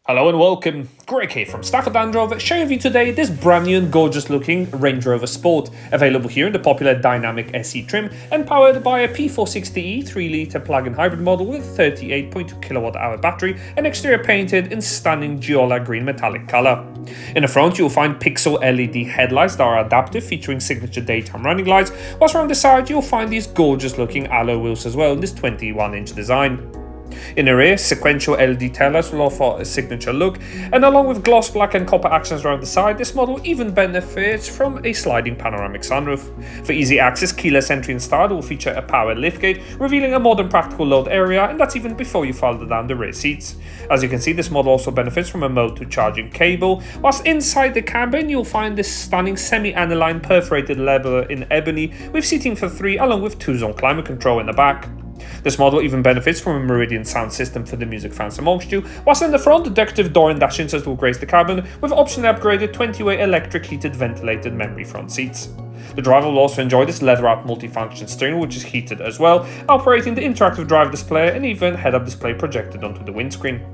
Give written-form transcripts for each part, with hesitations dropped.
Hello and welcome, Greg here from Stafford Land Rover, showing you today this brand new and gorgeous looking Range Rover Sport, available here in the popular Dynamic SE trim and powered by a P460e 3-litre plug-in hybrid model with 38.2kWh battery and exterior painted in stunning Giola green metallic colour. In the front you'll find pixel LED headlights that are adaptive, featuring signature daytime running lights, whilst around the side you'll find these gorgeous looking alloy wheels as well in this 21-inch design. In the rear, sequential LED taillights will offer a signature look, and along with gloss black and copper accents around the side, this model even benefits from a sliding panoramic sunroof. For easy access, keyless entry and start will feature a power liftgate, revealing a modern practical load area, and that's even before you fold down the rear seats. As you can see, this model also benefits from a Mode 2 charging cable, whilst inside the cabin you'll find this stunning semi-aniline perforated leather in ebony with seating for 3 along with 2-zone climate control in the back. This model even benefits from a Meridian sound system for the music fans amongst you, whilst in the front, the decorative door and dash inserts will grace the cabin with optionally upgraded 20-way electric heated ventilated memory front seats. The driver will also enjoy this leather-wrapped multifunction steering wheel, which is heated as well, operating the interactive drive display and even head-up display projected onto the windscreen.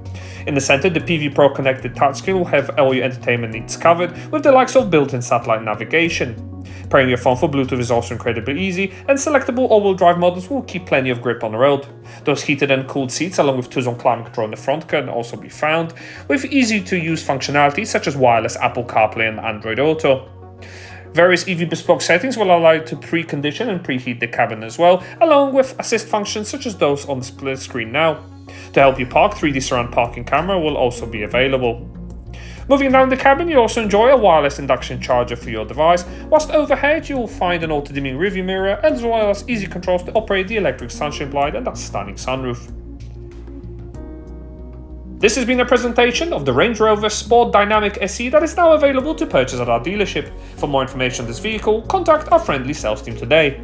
In the center, the PV Pro connected touchscreen will have all your entertainment needs covered, with the likes of built-in satellite navigation. Pairing your phone for Bluetooth is also incredibly easy, and selectable all-wheel drive models will keep plenty of grip on the road. Those heated and cooled seats along with 2-zone climate control in the front can also be found, with easy-to-use functionality such as wireless Apple CarPlay and Android Auto. Various EV bespoke settings will allow you to precondition and preheat the cabin as well, along with assist functions such as those on the split screen now. To help you park, 3D surround parking camera will also be available. Moving down the cabin, you'll also enjoy a wireless induction charger for your device, whilst overhead you'll find an auto-dimming rearview mirror as well as easy controls to operate the electric sunshade light and that stunning sunroof. This has been a presentation of the Range Rover Sport Dynamic SE that is now available to purchase at our dealership. For more information on this vehicle, contact our friendly sales team today.